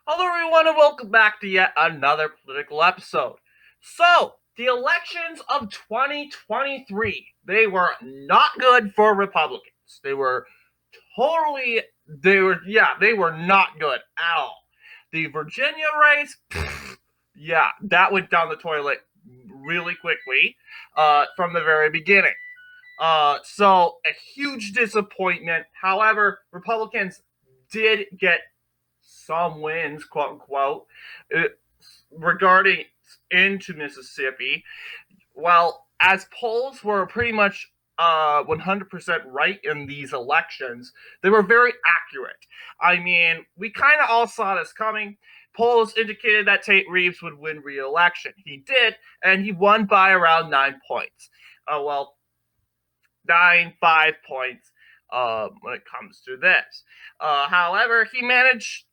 Hello, everyone, and welcome back to yet another political episode. So, the elections of 2023, they were not good for Republicans. They were not good at all. The Virginia race, yeah, that went down the toilet really quickly from the very beginning. So, a huge disappointment. However, Republicans did get some wins, quote unquote, uh, regarding into Mississippi. Well, as polls were pretty much 100% right in these elections, they were very accurate. I mean, we kind of all saw this coming. Polls indicated that Tate Reeves would win re-election. He did, and he won by around 9 points. Well, 5 points when it comes to this. However, he managed.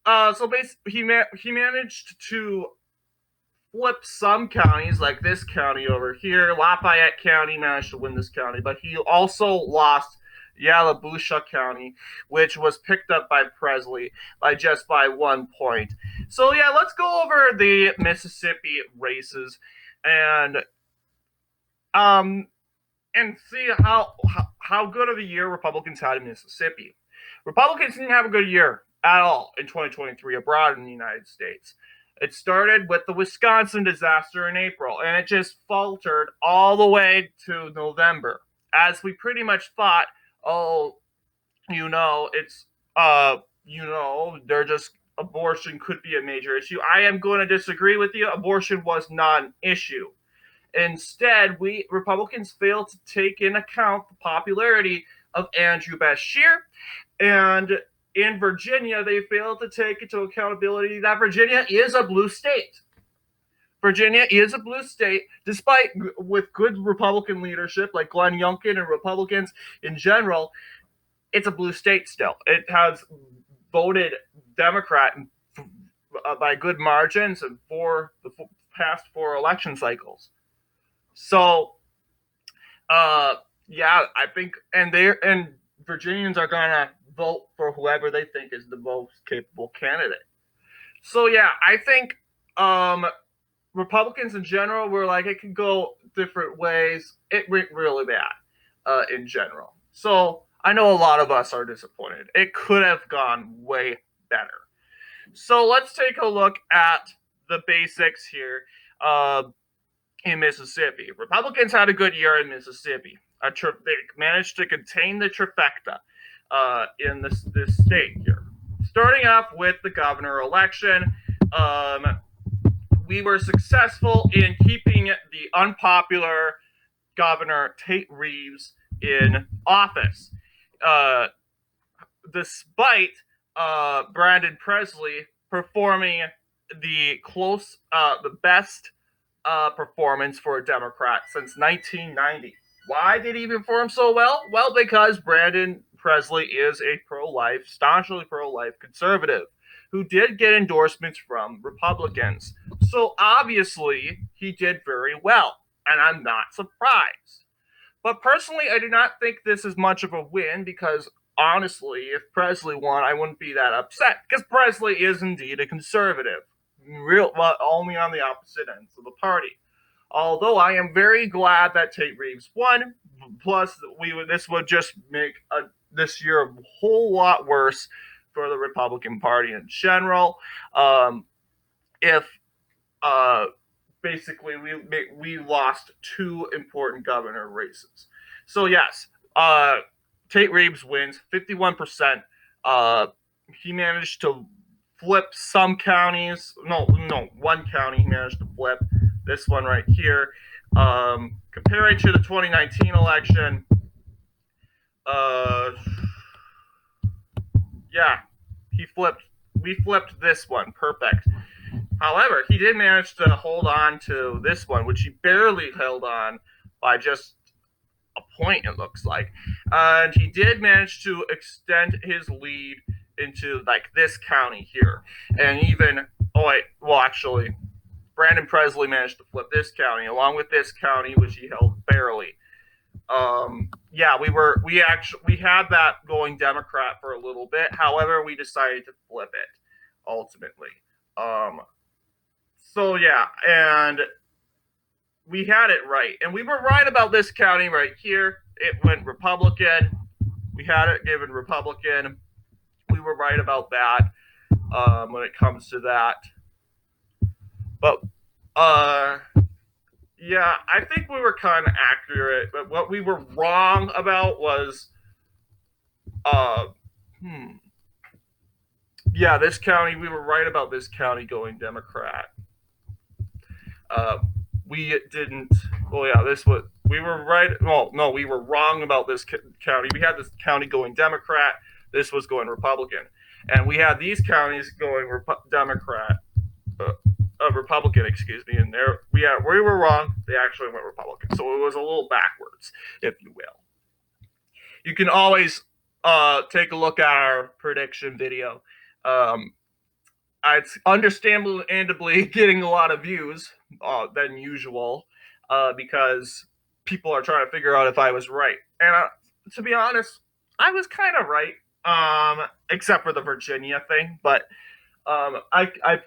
He managed to flip some counties, like this county over here. Lafayette County managed to win this county, but he also lost Yalobusha County, which was picked up by Presley by 1 point. So yeah, let's go over the Mississippi races and um see how good of a year Republicans had in Mississippi. Republicans didn't have a good year at all in 2023 abroad in the United States. It started with the Wisconsin disaster in April, and it just faltered all the way to November, as we pretty much thought, oh, it's they're just abortion could be a major issue. I am going to disagree with you. Abortion was not an issue. Instead, we Republicans failed to take in account the popularity of Andrew Beshear, and in Virginia, they failed to take into accountability that Virginia is a blue state. Virginia is a blue state, despite with good Republican leadership like Glenn Youngkin and Republicans in general. It's a blue state still. It has voted Democrat by good margins and for the past 4 election cycles. So, yeah, I think, and Virginians are gonna vote for whoever they think is the most capable candidate. So yeah, I think Republicans in general were like it could go different ways. It went really bad in general. So I know a lot of us are disappointed. It could have gone way better. So let's take a look at the basics here. In Mississippi. Republicans had a good year in Mississippi. They managed to contain the trifecta in this state here. Starting off with the governor election, we were successful in keeping the unpopular governor Tate Reeves in office, uh, despite Brandon Presley performing the best performance for a Democrat since 1990. Why did he perform so well? Well, because Brandon Presley is a pro-life, staunchly pro-life conservative who did get endorsements from Republicans. So obviously, he did very well, and I'm not surprised. But personally, I do not think this is much of a win because honestly, if Presley won, I wouldn't be that upset because Presley is indeed a conservative, well, only on the opposite ends of the party. Although I am very glad that Tate Reeves won. Plus, this would just make this year a whole lot worse for the Republican Party in general. If uh, basically we lost 2 important governor races. So yes, Tate Reeves wins 51%. He managed to flip some counties. No, one county he managed to flip. This one right here. Comparing to the 2019 election, uh, yeah, he flipped. We flipped this one. Perfect. However, he did manage to hold on to this one, which he barely held on by just a point, it looks like. And he did manage to extend his lead into like this county here. And even, oh wait, well, actually, Brandon Presley managed to flip this county along with this county, which he held barely. Yeah, we had that going Democrat for a little bit. However, we decided to flip it ultimately. So yeah, and we had it right, and we were right about this county right here. It went Republican. We had it given Republican. We were right about that when it comes to that. But yeah, I think we were kind of accurate. But what we were wrong about was uh, hmm, yeah, this county. We were right about this county going Democrat. Uh, we didn't. Well, yeah, this was. We were right. Well, no, we were wrong about this county. We had this county going Democrat. This was going Republican, and we had these counties going Democrat. Uh, Republican, excuse me, and there we were wrong. They actually went Republican, so it was a little backwards, if you will. You can always take a look at our prediction video. It's understandably getting a lot of views than usual because people are trying to figure out if I was right. And to be honest, I was kind of right, except for the Virginia thing. But I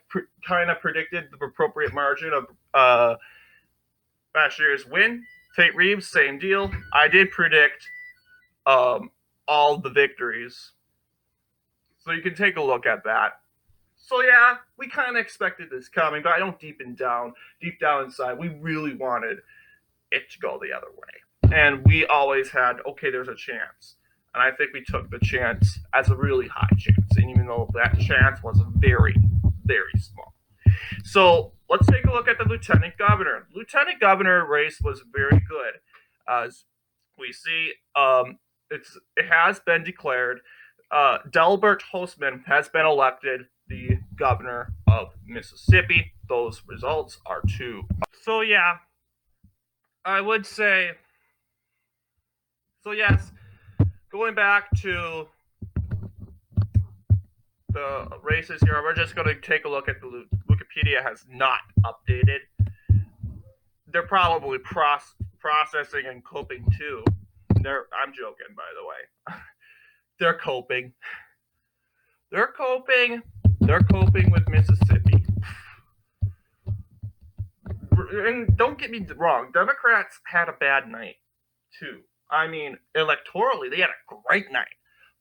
kind of predicted the appropriate margin of last year's win. Tate Reeves, same deal. I did predict all the victories. So you can take a look at that. So yeah, we kind of expected this coming, but I don't deep down inside, we really wanted it to go the other way. And we always had, okay, there's a chance. And I think we took the chance as a really high chance, and even though that chance was very, very small. So let's take a look at the lieutenant governor. Lieutenant governor race was very good. As we see, it has been declared. Delbert Hosemann has been elected the governor of Mississippi. Those results are two. So yeah, I would say. So yes, going back to the races here, we're just going to take a look at the Wikipedia has not updated. They're probably processing and coping too. I'm joking, by the way. They're coping. They're coping. They're coping with Mississippi. And don't get me wrong, Democrats had a bad night too. I mean, electorally, they had a great night.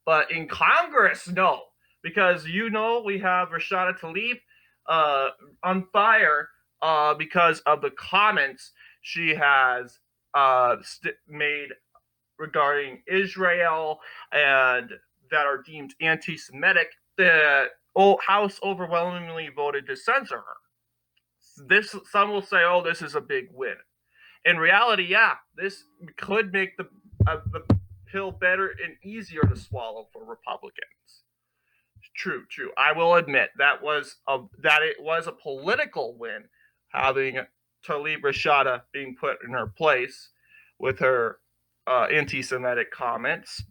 But in Congress, no. Because we have Rashida Tlaib on fire because of the comments she has made regarding Israel and that are deemed anti-Semitic. The House overwhelmingly voted to censor her. Some will say, "Oh, this is a big win." In reality, yeah, this could make the pill better and easier to swallow for Republicans. True. I will admit that it was a political win, having Tlaib Rashada being put in her place with her anti-Semitic comments.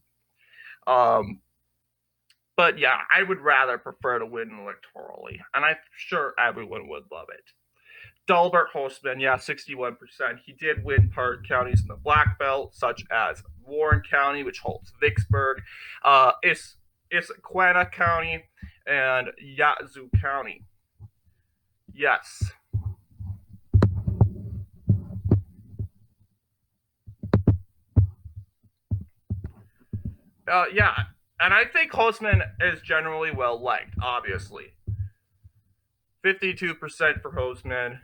But yeah, I would rather prefer to win electorally, and I'm sure everyone would love it. Delbert Hosemann, yeah, 61%. He did win part counties in the Black Belt, such as Warren County, which holds Vicksburg, Issaquah County, and Yazoo County. Yes. Yeah, and I think Hosemann is generally well liked, obviously. 52% for Hosemann.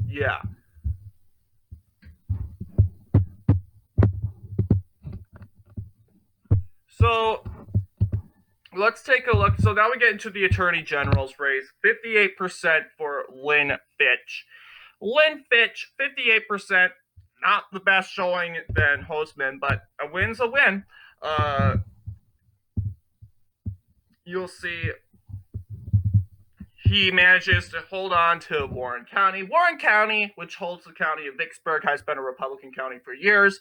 Yeah. So let's take a look. So now we get into the Attorney General's race. 58% for Lynn Fitch. Lynn Fitch, 58%. Not the best showing than Hosemann, but a win's a win. You'll see he manages to hold on to Warren County. Warren County, which holds the county of Vicksburg, has been a Republican county for years.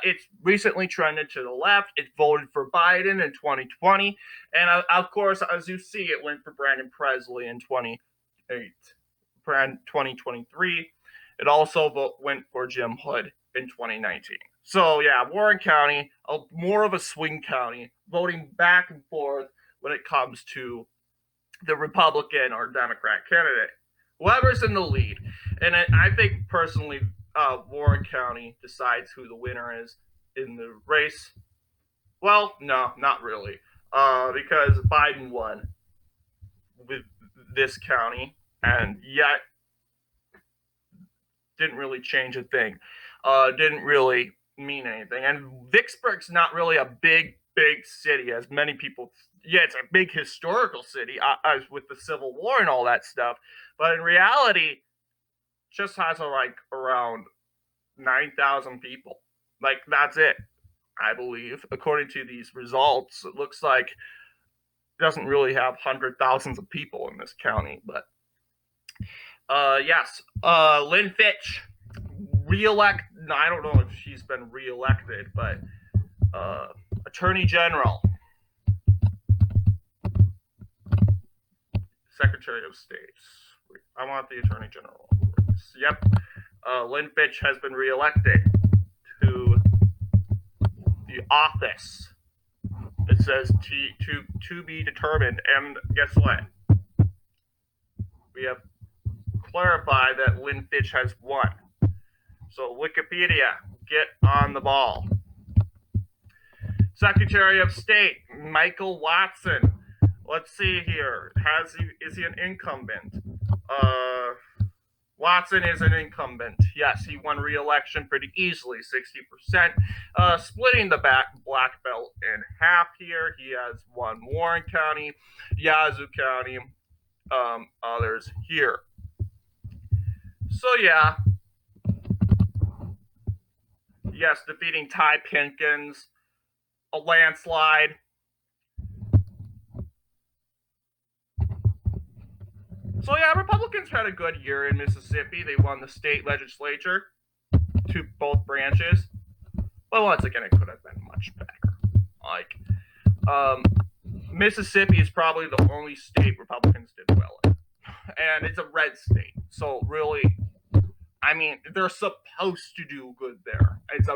It's recently trended to the left. It voted for Biden in 2020. And of course, as you see, it went for Brandon Presley in 2023. It also went for Jim Hood in 2019. So yeah, Warren County, more of a swing county, voting back and forth when it comes to the Republican or Democrat candidate, whoever's in the lead. And I think personally, Warren County decides who the winner is in the race. Well, no, not really, because Biden won with this county, and yet didn't really change a thing. Didn't really mean anything. And Vicksburg's not really a big city, as many people. Yeah, it's a big historical city, with the Civil War and all that stuff. But in reality, just has like around 9,000 people. Like that's it, I believe, according to these results. It looks like it doesn't really have hundred thousands of people in this county, but yes, Lynn Fitch reelect. I don't know if she's been reelected, but Attorney General, Secretary of State. I want the Attorney General. Yep, Lynn Fitch has been reelected to the office. It says to be determined, and guess what? We have clarified that Lynn Fitch has won. So Wikipedia, get on the ball. Secretary of State Michael Watson. Let's see here. Is he an incumbent? Watson is an incumbent. Yes, he won re-election pretty easily, 60%. Splitting the black belt in half here. He has won Warren County, Yazoo County, others here. So yeah. Yes, defeating Ty Pinkins, a landslide. So yeah, Republicans had a good year in Mississippi. They won the state legislature to both branches. But once again, it could have been much better. Like, Mississippi is probably the only state Republicans did well in. And it's a red state. So really, I mean, they're supposed to do good there. It's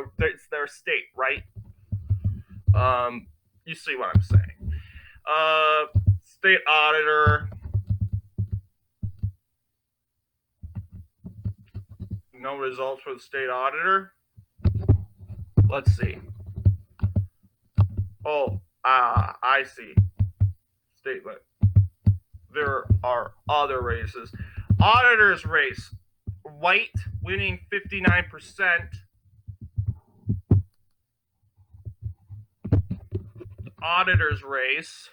their state, right? You see what I'm saying. State auditor. No results for the state auditor. Let's see. Oh, I see. Statement. There are other races. Auditor's race. White winning 59%. Auditor's race.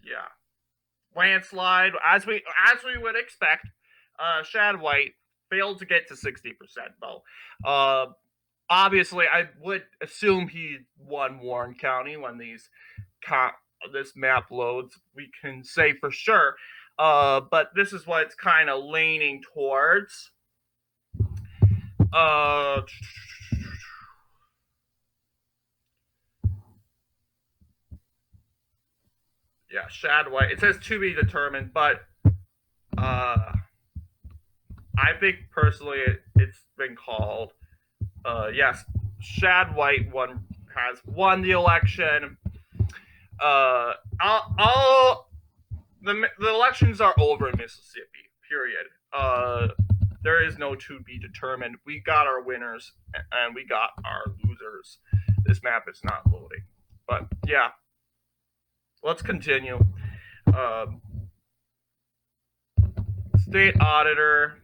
Yeah. Landslide, as we would expect. Shad White failed to get to 60% though. Obviously, I would assume he won Warren County when this map loads. We can say for sure, but this is what it's kind of leaning towards. Yeah, Shad White. It says to be determined, but I think personally it's been called. Yes, Shad White has won the election. The elections are over in Mississippi. Period. There is no to be determined. We got our winners and we got our losers. This map is not loading, but yeah. Let's continue. State auditor.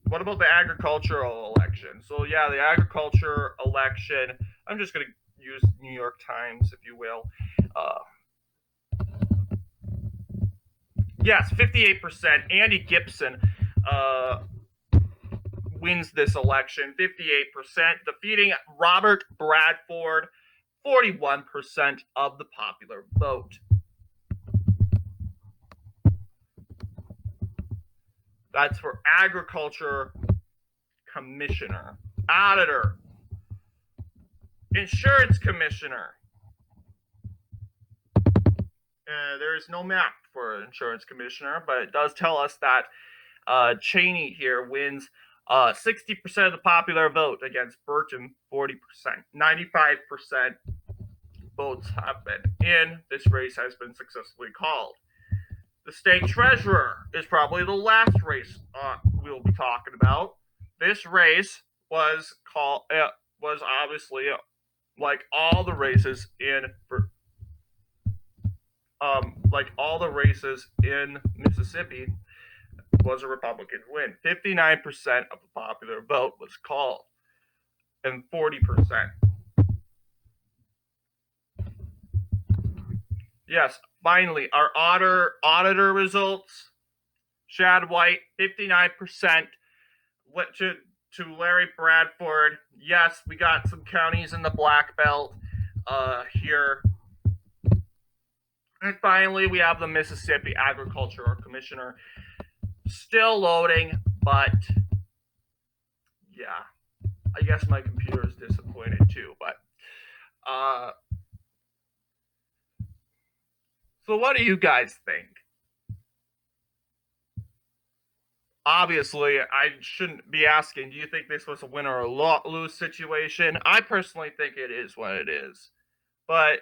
What about the agricultural election? So yeah, the agriculture election. I'm just going to use New York Times, if you will. Yes, 58%. Andy Gibson wins this election, 58%, defeating Robert Bradford, 41% of the popular vote. That's for agriculture commissioner. Auditor. insurance commissioner. There is no map for insurance commissioner, but it does tell us that Cheney here wins 60% of the popular vote against Burton 40%. 95% votes have been in. This race has been successfully called. The state treasurer is probably the last race we'll be talking about. This race was obviously like all the races in Mississippi was a Republican win. 59% of the popular vote was called, and 40%. Yes, finally, our auditor results. Shad White, 59%. To Larry Bradford. Yes, we got some counties in the Black Belt here. And finally, we have the Mississippi Agricultural Commissioner. Still loading, but yeah, I guess my computer is disappointed too. But so what do you guys think? Obviously, I shouldn't be asking, do you think this was a win or a lose situation? I personally think it is what it is. But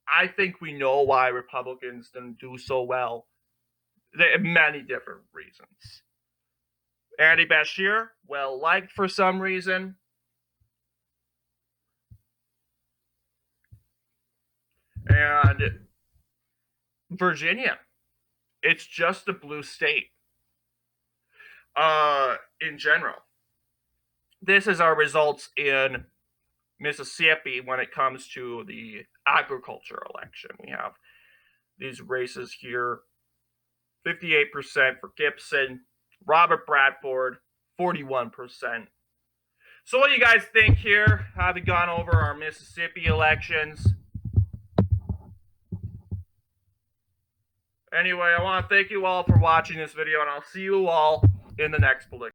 I think we know why Republicans didn't do so well. There are many different reasons. Andy Beshear, well liked for some reason. And Virginia, it's just a blue state. In general, this is our results in Mississippi when it comes to the agriculture election. We have these races here. 58% for Gibson, Robert Bradford, 41%. So what do you guys think here, having gone over our Mississippi elections? Anyway, I want to thank you all for watching this video, and I'll see you all in the next political.